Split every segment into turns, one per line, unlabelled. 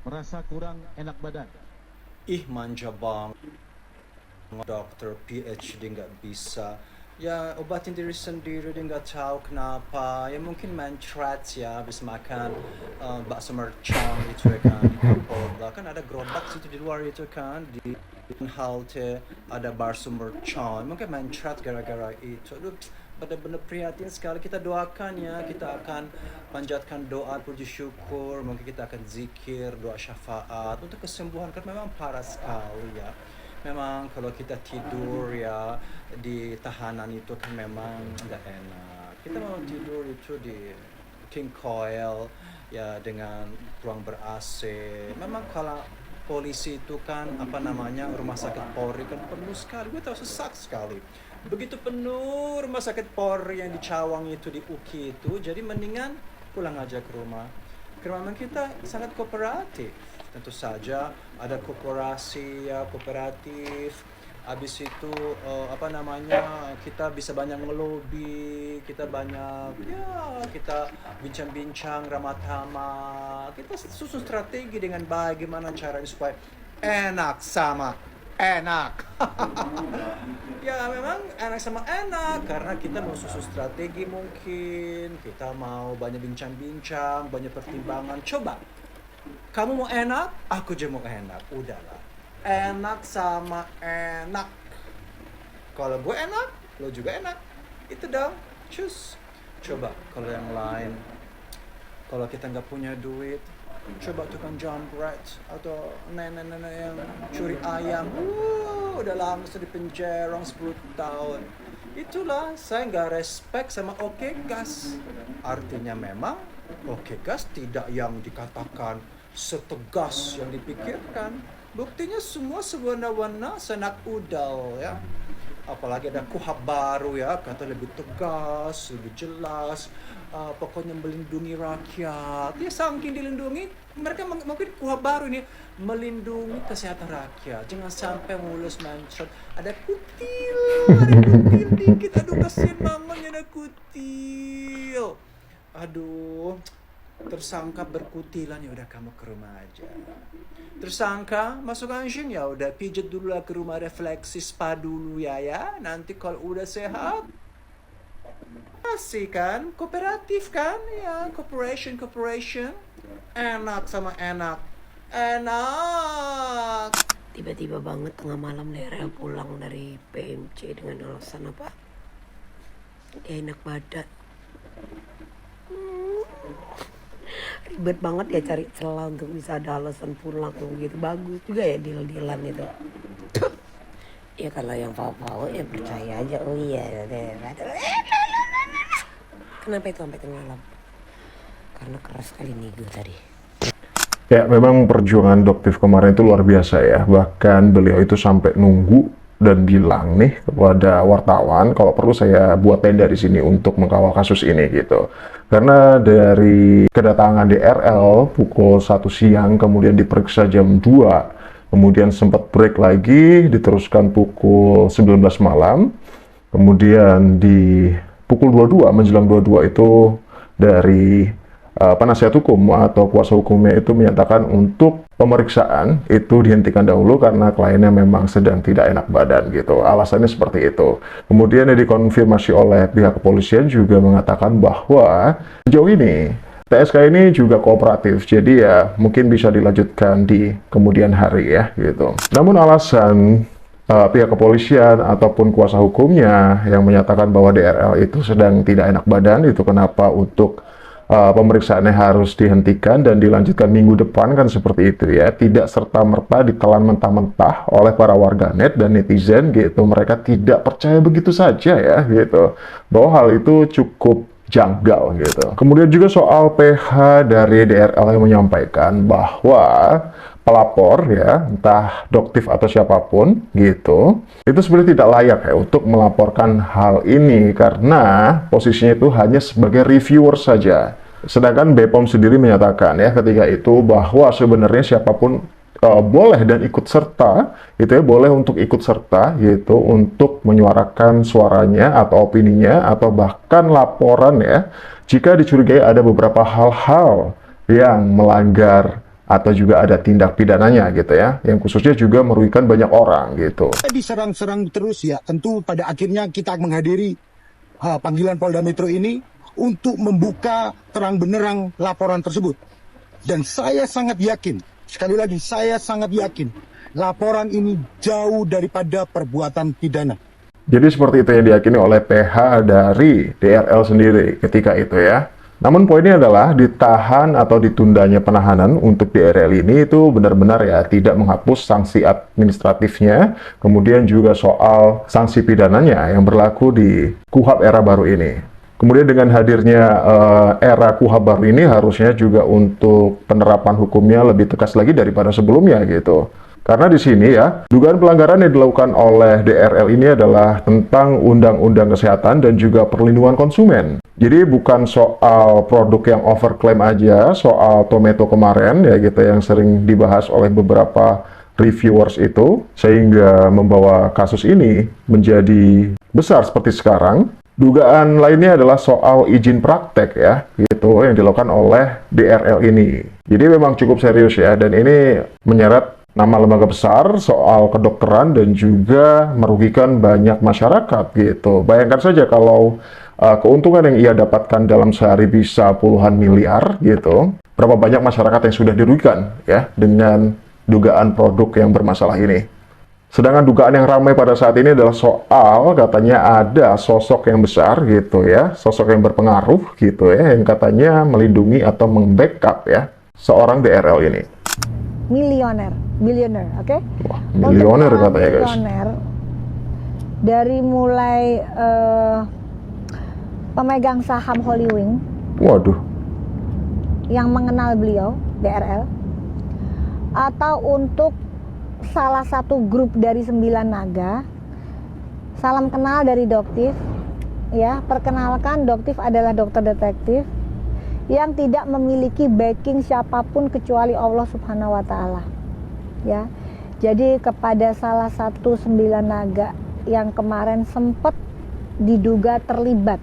merasa kurang enak badan.
Ih, manja banget. Dokter PhD nggak bisa. Ya, obatin diri sendiri, dia nggak tahu kenapa. Ya mungkin mencret ya, habis makan bakso mercon gitu ya kan. Di Kapolda kan ada gerobak situ di luar itu kan. Di halte ada bakso mercon. Mungkin mencret gara-gara itu. Aduh, benar-benar prihatin sekali. Kita doakan ya, kita akan panjatkan doa puji syukur, mungkin kita akan zikir, doa syafaat untuk kesembuhan karena memang parah sekali ya. Memang kalau kita tidur ya di tahanan itu kan memang nggak enak. Kita mau tidur itu di king coil ya dengan ruang ber-AC. Memang kalau polisi itu kan apa namanya rumah sakit Polri kan penuh sekali. Gue tahu sesak sekali. Begitu penuh rumah sakit Polri yang di Cawang itu di UKI itu, jadi mendingan pulang aja ke rumah. Karena memang kita sangat kooperatif. Tentu saja ada koperasi ya, kooperatif. Habis itu apa namanya kita bisa banyak ngelobi, kita banyak ya kita bincang-bincang ramah tamah. Kita susun strategi dengan bagaimana caranya supaya enak sama enak. Ya memang enak sama enak karena kita mau susun strategi mungkin kita mau banyak bincang-bincang, banyak pertimbangan. Coba kamu mau enak, aku juga mau enak. Udahlah. Enak sama enak. Kalau gue enak, lo juga enak. Itu dong. Cus. Coba kalau yang lain. Kalau kita nggak punya duit, coba tukang jambret atau nenek-nenek yang curi ayam. Udah langsung di penjara 10 tahun. Itulah saya nggak respect sama Oke Gas. Artinya memang Oke Gas tidak yang dikatakan setegas yang dipikirkan. Buktinya semua sewarna-warna senak udal ya. Apalagi ada kuhab baru ya, kata lebih tegas, lebih jelas. Pokoknya melindungi rakyat. Ya saking dilindungi, mereka mungkin kuhab baru ini melindungi kesehatan rakyat. Jangan sampai mulus mancot. Ada kutil dikit. Aduh kasihan banget ada kutil. Aduh. Tersangka berkutilan, ya udah kamu ke rumah aja. Tersangka masuk anjing, ya udah pijet dulu lah ke rumah refleksi spa dulu ya. Nanti kalau udah sehat asik kan, kooperatif kan ya, cooperation enak sama enak.
Tiba-tiba banget tengah malam Lera pulang dari PMC dengan alasan apa? Dia enak badan. Ribet banget ya cari celah untuk bisa ada alasan pulang gitu. Bagus juga ya deal-dealan itu. Ya kalau yang fau-fau ya percaya aja. Oh iya. Kenapa itu sampai tengah malam? Karena keras sekali nih gue tadi.
Ya, memang perjuangan Doktif kemarin itu luar biasa ya. Bahkan beliau itu sampai nunggu dan bilang nih kepada wartawan kalau perlu saya buat tenda di sini untuk mengkawal kasus ini gitu. Karena dari kedatangan DRL pukul 1 siang, kemudian diperiksa jam 2, kemudian sempat break lagi, diteruskan pukul 19 malam, kemudian di pukul 22, menjelang 22 itu dari penasihat hukum atau kuasa hukumnya itu menyatakan untuk pemeriksaan itu dihentikan dahulu karena kliennya memang sedang tidak enak badan gitu. Alasannya seperti itu. Kemudian yang dikonfirmasi oleh pihak kepolisian juga mengatakan bahwa sejauh ini TSK ini juga kooperatif. Jadi ya mungkin bisa dilanjutkan di kemudian hari ya gitu. Namun alasan pihak kepolisian ataupun kuasa hukumnya yang menyatakan bahwa DRL itu sedang tidak enak badan, itu kenapa untuk pemeriksaannya harus dihentikan dan dilanjutkan minggu depan kan seperti itu ya. Tidak serta-merta ditelan mentah-mentah oleh para warganet dan netizen gitu. Mereka tidak percaya begitu saja ya gitu. Bahwa hal itu cukup janggal gitu. Kemudian juga soal PH dari DRL yang menyampaikan bahwa pelapor ya, entah Doktif atau siapapun gitu, itu sebenarnya tidak layak ya untuk melaporkan hal ini karena posisinya itu hanya sebagai reviewer saja. Sedangkan BPOM sendiri menyatakan ya ketika itu bahwa sebenarnya siapapun boleh dan ikut serta, itu ya boleh untuk ikut serta gitu untuk menyuarakan suaranya atau opininya atau bahkan laporan ya jika dicurigai ada beberapa hal-hal yang melanggar atau juga ada tindak pidananya gitu ya, yang khususnya juga merugikan banyak orang gitu.
Diserang-serang terus ya, tentu pada akhirnya kita menghadiri panggilan Polda Metro ini untuk membuka terang benderang laporan tersebut. Dan saya sangat yakin, sekali lagi saya sangat yakin, laporan ini jauh daripada perbuatan pidana.
Jadi seperti itu yang diyakini oleh PH dari DRL sendiri ketika itu ya. Namun poinnya adalah ditahan atau ditundanya penahanan untuk DRL ini itu benar-benar ya tidak menghapus sanksi administratifnya, kemudian juga soal sanksi pidananya yang berlaku di KUHP era baru ini. Kemudian dengan hadirnya era KUHP baru ini harusnya juga untuk penerapan hukumnya lebih tegas lagi daripada sebelumnya gitu. Karena di sini ya, dugaan pelanggaran yang dilakukan oleh DRL ini adalah tentang Undang-Undang Kesehatan dan juga Perlindungan Konsumen. Jadi bukan soal produk yang overclaim aja, soal tomato kemarin ya gitu yang sering dibahas oleh beberapa reviewers itu, sehingga membawa kasus ini menjadi besar seperti sekarang. Dugaan lainnya adalah soal izin praktek ya, gitu yang dilakukan oleh DRL ini. Jadi memang cukup serius ya, dan ini menyeret nama lembaga besar soal kedokteran dan juga merugikan banyak masyarakat gitu. Bayangkan saja kalau keuntungan yang ia dapatkan dalam sehari bisa puluhan miliar gitu. Berapa banyak masyarakat yang sudah dirugikan ya dengan dugaan produk yang bermasalah ini. Sedangkan dugaan yang ramai pada saat ini adalah soal katanya ada sosok yang besar gitu ya, sosok yang berpengaruh gitu ya, yang katanya melindungi atau membackup ya seorang DRL ini.
Billionaire, oke?
Wah, milioner katanya guys.
Milioner, dari mulai pemegang saham Holywing,
Waduh,
yang mengenal beliau, DRL, atau untuk salah satu grup dari 9 naga. Salam kenal dari Doktif, ya. Perkenalkan, Doktif adalah dokter detektif yang tidak memiliki backing siapapun kecuali Allah Subhanahu wa Ta'ala, ya. Jadi kepada salah satu 9 naga yang kemarin sempat diduga terlibat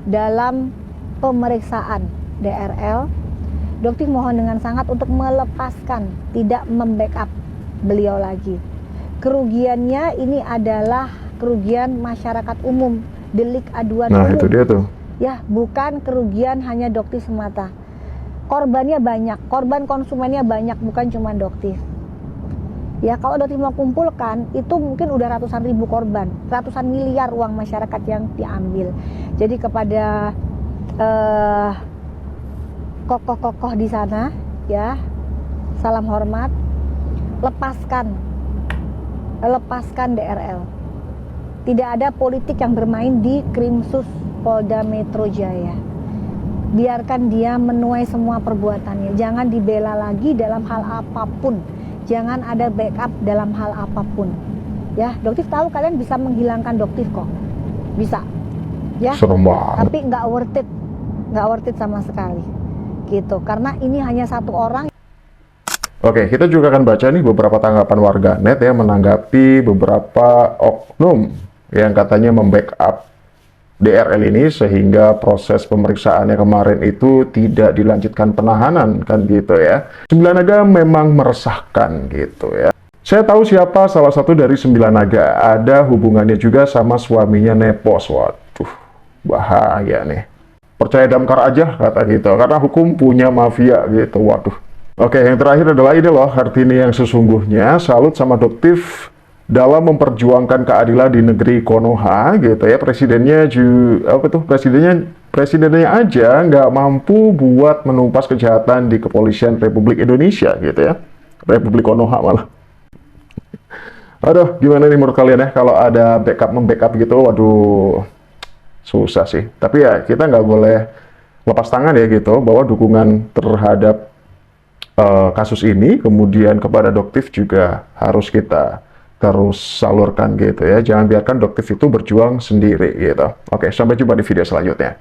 dalam pemeriksaan DRL, Dokter mohon dengan sangat untuk melepaskan, tidak membackup beliau lagi. Kerugiannya ini adalah kerugian masyarakat umum, delik aduan umum.
Nah itu dia tuh.
Ya, bukan kerugian hanya Doktif semata. Korbannya banyak, korban konsumennya banyak, bukan cuma Doktif. Ya, kalau Doktif mau kumpulkan, itu mungkin udah ratusan ribu korban, ratusan miliar uang masyarakat yang diambil. Jadi kepada kokoh-kokoh di sana, ya, salam hormat, lepaskan DRL. Tidak ada politik yang bermain di Krimsus Polda Metro Jaya. Biarkan dia menuai semua perbuatannya. Jangan dibela lagi dalam hal apapun. Jangan ada backup dalam hal apapun. Ya, Doktif tahu kalian bisa menghilangkan Doktif kok. Bisa. Ya.
Serem banget.
Tapi nggak worth it sama sekali. Gitu. Karena ini hanya satu orang.
Oke, kita juga akan baca nih beberapa tanggapan warganet ya menanggapi beberapa oknum yang katanya membackup DRL ini sehingga proses pemeriksaannya kemarin itu tidak dilanjutkan penahanan kan gitu ya. 9 naga memang meresahkan gitu ya. Saya tahu siapa salah satu dari 9 naga. Ada hubungannya juga sama suaminya Nepos. Waduh, bahaya nih. Percaya damkar aja kata gitu. Karena hukum punya mafia gitu. Waduh. Oke, yang terakhir adalah ini loh Kartini yang sesungguhnya. Salut sama Doktif dalam memperjuangkan keadilan di negeri Konoha gitu ya. Presidennya aja nggak mampu buat menumpas kejahatan di kepolisian Republik Indonesia gitu ya. Republik Konoha malah. Aduh, gimana nih menurut kalian ya kalau ada membackup gitu? Waduh, susah sih. Tapi ya kita nggak boleh lepas tangan ya gitu bahwa dukungan terhadap kasus ini kemudian kepada Doktif juga harus kita terus salurkan gitu ya. Jangan biarkan Doktif itu berjuang sendiri gitu. Oke, sampai jumpa di video selanjutnya.